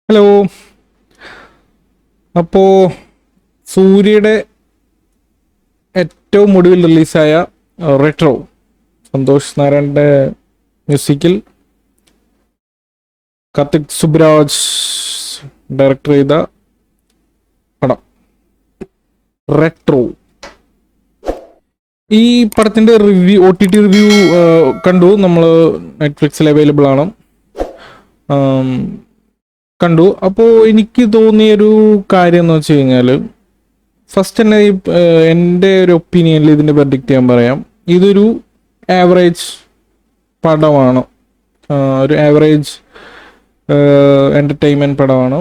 Hello. അപ്പോൾ സൂര്യയുടെ ഏറ്റവും ഒടുവിൽ റിലീസായ റെട്രോ, സന്തോഷ് നാരായണൻ്റെ മ്യൂസിക്കിൽ കാർത്തിക് സുബ്രാജ് ഡയറക്ടർ ചെയ്ത പടം റെട്രോ. ഈ പടത്തിൻ്റെ റിവ്യൂ, OTT റിവ്യൂ കണ്ടു. നമ്മൾ നെറ്റ്ഫ്ലിക്സിൽ അവൈലബിൾ ആണ്, കണ്ടു. അപ്പോൾ എനിക്ക് തോന്നിയൊരു കാര്യം എന്ന് വെച്ച് കഴിഞ്ഞാൽ, ഫസ്റ്റ് തന്നെ എൻ്റെ ഒരു ഒപ്പീനിയനിൽ ഇതിൻ്റെ വെർഡിക്റ്റ് ഞാൻ പറയാം. ഇതൊരു ആവറേജ് പടമാണ്, ഒരു ആവറേജ് എൻ്റർടൈൻമെൻറ്റ് പടമാണ്.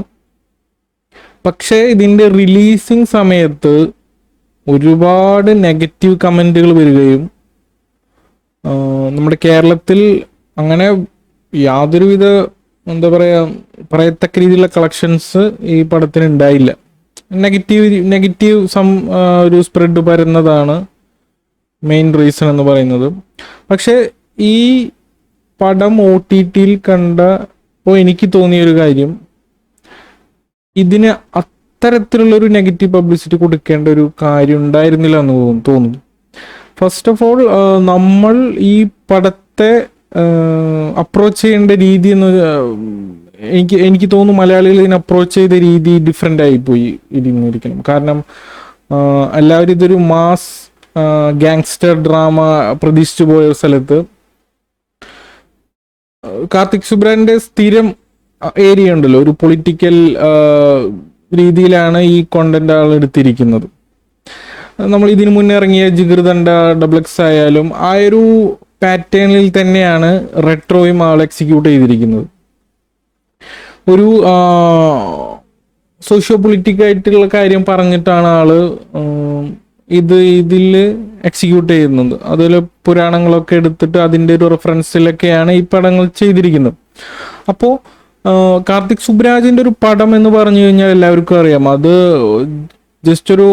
പക്ഷേ ഇതിൻ്റെ റിലീസിങ് സമയത്ത് ഒരുപാട് നെഗറ്റീവ് കമൻറ്റുകൾ വരികയും, നമ്മുടെ കേരളത്തിൽ അങ്ങനെ യാതൊരുവിധ എന്താ പറയുക, പറയത്തക്ക രീതിയിലുള്ള കളക്ഷൻസ് ഈ പടത്തിന് ഉണ്ടായില്ല. നെഗറ്റീവ് ഒരു സ്പ്രെഡ് പരന്നതാണ് മെയിൻ റീസൺ എന്ന് പറയുന്നത്. പക്ഷെ ഈ പടം OTTയിൽ കണ്ടപ്പോൾ എനിക്ക് തോന്നിയൊരു കാര്യം, ഇതിന് അത്തരത്തിലുള്ളൊരു നെഗറ്റീവ് പബ്ലിസിറ്റി കൊടുക്കേണ്ട ഒരു കാര്യം ഉണ്ടായിരുന്നില്ല എന്ന് തോന്നുന്നു. ഫസ്റ്റ് ഓഫ് ഓൾ, നമ്മൾ ഈ പടത്തെ അപ്രോച്ച് ചെയ്യേണ്ട രീതി എന്ന് എനിക്ക് തോന്നുന്നു മലയാളികൾ ഇതിനെ അപ്രോച്ച് ചെയ്ത രീതി ഡിഫറെൻ്റ് ആയിപ്പോയി ഇതിരിക്കണം. കാരണം എല്ലാവരും ഇതൊരു മാസ് ഗാങ്സ്റ്റർ ഡ്രാമ പ്രതീക്ഷിച്ചു പോയ സ്ഥലത്ത് കാർത്തിക് സുബ്രാജിന്റെ സ്ഥിരം ഏരിയ ഉണ്ടല്ലോ, ഒരു പൊളിറ്റിക്കൽ രീതിയിലാണ് ഈ കോണ്ടന്റ് ആൾ എടുത്തിരിക്കുന്നത്. നമ്മൾ ഇതിനു മുന്നേ ഇറങ്ങിയ ജിഗർദണ്ഡ, XX ആയാലും ആ ഒരു പാറ്റേണിൽ തന്നെയാണ് റെട്രോയും ആൾ എക്സിക്യൂട്ട് ചെയ്തിരിക്കുന്നത്. ഒരു സോഷ്യോ പൊളിറ്റിക്കായിട്ടുള്ള കാര്യം പറഞ്ഞിട്ടാണ് ആള് ഇതിൽ എക്സിക്യൂട്ട് ചെയ്യുന്നത്. അതുപോലെ പുരാണങ്ങളൊക്കെ എടുത്തിട്ട് അതിൻ്റെ ഒരു റെഫറൻസിലൊക്കെയാണ് ഈ പടങ്ങൾ ചെയ്തിരിക്കുന്നത്. അപ്പോൾ കാർത്തിക് സുബ്രാജിൻ്റെ ഒരു പടം എന്ന് പറഞ്ഞു കഴിഞ്ഞാൽ എല്ലാവർക്കും അറിയാം, അത് ജസ്റ്റ് ഒരു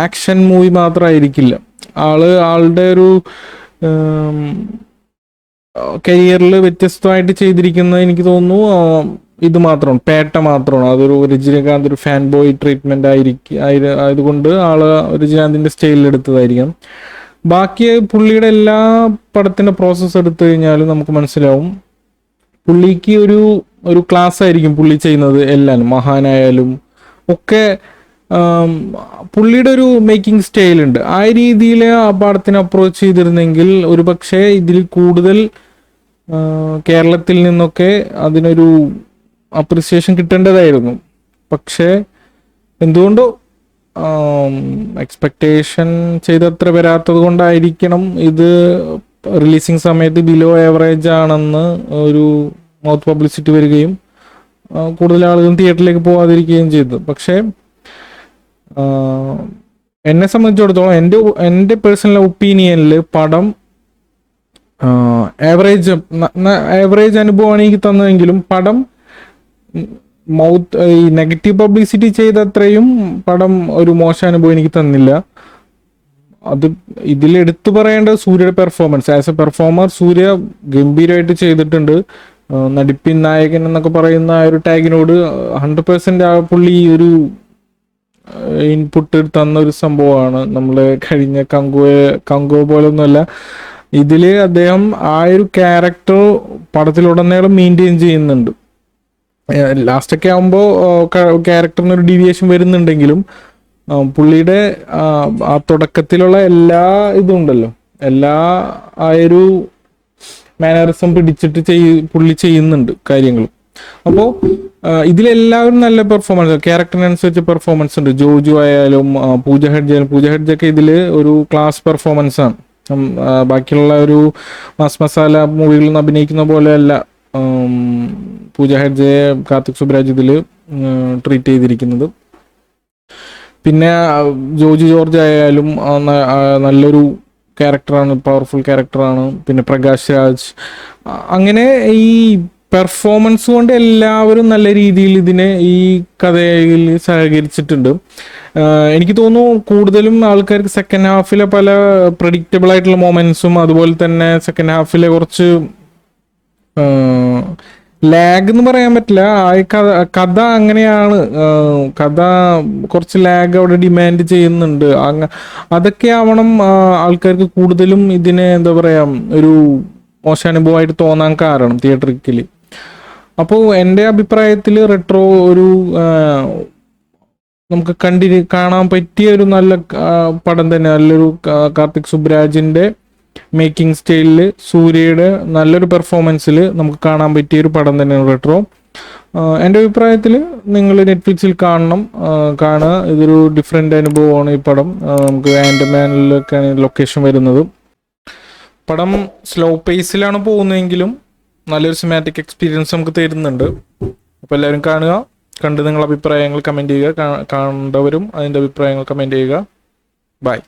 ആക്ഷൻ മൂവി മാത്രമായിരിക്കില്ല. ആളുടെ ഒരു കരിയറിൽ വ്യത്യസ്തമായിട്ട് ചെയ്തിരിക്കുന്നത് എനിക്ക് തോന്നുന്നു ഇത് മാത്രമാണ്, പേട്ട മാത്രമാണ്. അതൊരു രജനീകാന്ത് ഒരു ഫാൻ ബോയ് ട്രീറ്റ്മെന്റ് ആയതുകൊണ്ട് രജനീകാന്തിന്റെ സ്റ്റൈലിൽ എടുത്തതായിരിക്കാം. ബാക്കി പുള്ളിയുടെ എല്ലാ പടത്തിന്റെ പ്രോസസ്സ് എടുത്തു കഴിഞ്ഞാലും നമുക്ക് മനസ്സിലാവും പുള്ളിക്ക് ഒരു ക്ലാസ് ആയിരിക്കും പുള്ളി ചെയ്യുന്നത്. എല്ലാം മഹാനായാലും ഒക്കെ പുള്ളിയുടെ ഒരു മേക്കിംഗ് സ്റ്റൈലുണ്ട്. ആ രീതിയിൽ ആ പടത്തിനെ അപ്രോച്ച് ചെയ്തിരുന്നെങ്കിൽ ഒരു പക്ഷേ ഇതിൽ കൂടുതൽ കേരളത്തിൽ നിന്നൊക്കെ അതിനൊരു അപ്രിസിയേഷൻ കിട്ടേണ്ടതായിരുന്നു. പക്ഷേ എന്തുകൊണ്ടോ എക്സ്പെക്ടേഷൻ ചെയ്തത്ര വരാത്തത് കൊണ്ടായിരിക്കണം ഇത് റിലീസിങ് സമയത്ത് ബിലോ ആവറേജ് ആണെന്ന് ഒരു മൗത്ത് പബ്ലിസിറ്റി വരികയും കൂടുതൽ ആളുകൾ തിയേറ്ററിലേക്ക് പോകാതിരിക്കുകയും ചെയ്തു. പക്ഷേ എന്നെ സംബന്ധിച്ചിടത്തോളം എൻ്റെ പേഴ്സണൽ ഒപ്പീനിയനിൽ പടം ആവറേജ് അനുഭവമാണ് എനിക്ക് തന്നതെങ്കിലും പടം ഈ നെഗറ്റീവ് പബ്ലിസിറ്റി ചെയ്തത്രയും പടം ഒരു മോശം അനുഭവം എനിക്ക് തന്നില്ല. അത് ഇതിൽ എടുത്തു പറയേണ്ടത് സൂര്യയുടെ പെർഫോമൻസ്. ആസ് എ പെർഫോമർ സൂര്യ ഗംഭീരമായിട്ട് ചെയ്തിട്ടുണ്ട്. നടിപ്പിൻ നായകൻ എന്നൊക്കെ പറയുന്ന ആ ഒരു ടാഗിനോട് 100% ആ പുള്ളി ഒരു ഇൻപുട്ട് തന്ന ഒരു സംഭവമാണ്. നമ്മൾ കഴിഞ്ഞ കങ്കോ പോലൊന്നുമല്ല, ഇതില് അദ്ദേഹം ആ ഒരു ക്യാരക്ടർ പടത്തിലുടനീളം മെയിൻറ്റെയിൻ ചെയ്യുന്നുണ്ട്. ലാസ്റ്റൊക്കെ ആകുമ്പോൾ ക്യാരക്ടറിന് ഒരു ഡീവിയേഷൻ വരുന്നുണ്ടെങ്കിലും പുള്ളിയുടെ ആ തുടക്കത്തിലുള്ള എല്ലാ ഇതുണ്ടല്ലോ, എല്ലാ ആ ഒരു മാനറിസം പിടിച്ചിട്ട് പുള്ളി ചെയ്യുന്നുണ്ട് കാര്യങ്ങളും. അപ്പോൾ ഇതിലെല്ലാവരും നല്ല പെർഫോമൻസ്, ക്യാരക്ടറിനനുസരിച്ച് പെർഫോമൻസ് ഉണ്ട്. ജോജു ആയാലും പൂജ ഹെഡ്ജൊക്കെ ഇതിൽ ഒരു ക്ലാസ് പെർഫോമൻസ് ആണ്. ബാക്കിയുള്ള ഒരു മാസ് മസാല മൂവികളിൽ നിന്ന് അഭിനയിക്കുന്ന പോലെയല്ല പൂജ ഹെഡ്ജയെ കാർത്തിക് സുബ്രാജ് ഇതിൽ ട്രീറ്റ് ചെയ്തിരിക്കുന്നത്. പിന്നെ ജോജി ജോർജ് ആയാലും നല്ലൊരു ക്യാരക്ടറാണ്, പവർഫുൾ ക്യാരക്ടറാണ്. പിന്നെ പ്രകാശ് രാജ്, അങ്ങനെ ഈ പെർഫോമൻസ് കൊണ്ട് എല്ലാവരും നല്ല രീതിയിൽ ഇതിനെ ഈ കഥയിൽ സഹകരിച്ചിട്ടുണ്ട്. എനിക്ക് തോന്നുന്നു കൂടുതലും ആൾക്കാർക്ക് സെക്കൻഡ് ഹാഫിലെ പല പ്രഡിക്റ്റബിൾ ആയിട്ടുള്ള മൊമെന്റ്സും അതുപോലെ തന്നെ സെക്കൻഡ് ഹാഫിലെ കുറച്ച് ലാഗ് എന്ന് പറയാൻ പറ്റില്ല. ആ കഥ അങ്ങനെയാണ്. കഥ കുറച്ച് ലാഗ് അവിടെ ഡിമാൻഡ് ചെയ്യുന്നുണ്ട്. അതൊക്കെ ആവണം ആൾക്കാർക്ക് കൂടുതലും ഇതിനെ എന്താ പറയാ ഒരു മോശാനുഭവമായിട്ട് തോന്നാൻ കാരണം തിയേറ്ററിക്കലി. അപ്പോൾ എൻ്റെ അഭിപ്രായത്തിൽ റെട്രോ ഒരു നമുക്ക് കാണാൻ പറ്റിയ ഒരു നല്ല പടം തന്നെ. നല്ലൊരു കാർത്തിക് സുബ്രാജിന്റെ മേക്കിംഗ് സ്റ്റൈലിൽ സൂര്യയുടെ നല്ലൊരു പെർഫോമൻസിൽ നമുക്ക് കാണാൻ പറ്റിയ ഒരു പടം തന്നെയാണ് റെട്രോ. എൻ്റെ അഭിപ്രായത്തിൽ നിങ്ങൾ നെറ്റ്ഫ്ലിക്സിൽ കാണുക. ഇതൊരു ഡിഫറെൻ്റ് അനുഭവമാണ് ഈ പടം. നമുക്ക് ആൻഡമാനിലൊക്കെയാണ് ലൊക്കേഷൻ വരുന്നത്. പടം സ്ലോ പേസിലാണ് പോകുന്നതെങ്കിലും നല്ലൊരു സിനിമാറ്റിക് എക്സ്പീരിയൻസ് നമുക്ക് തരുന്നുണ്ട്. അപ്പോൾ എല്ലാവരും കാണുക. കണ്ട് നിങ്ങളുടെ അഭിപ്രായങ്ങൾ കമൻറ്റ് ചെയ്യുക. കണ്ടവരും അതിൻ്റെ അഭിപ്രായങ്ങൾ കമൻറ്റ് ചെയ്യുക. ബൈ.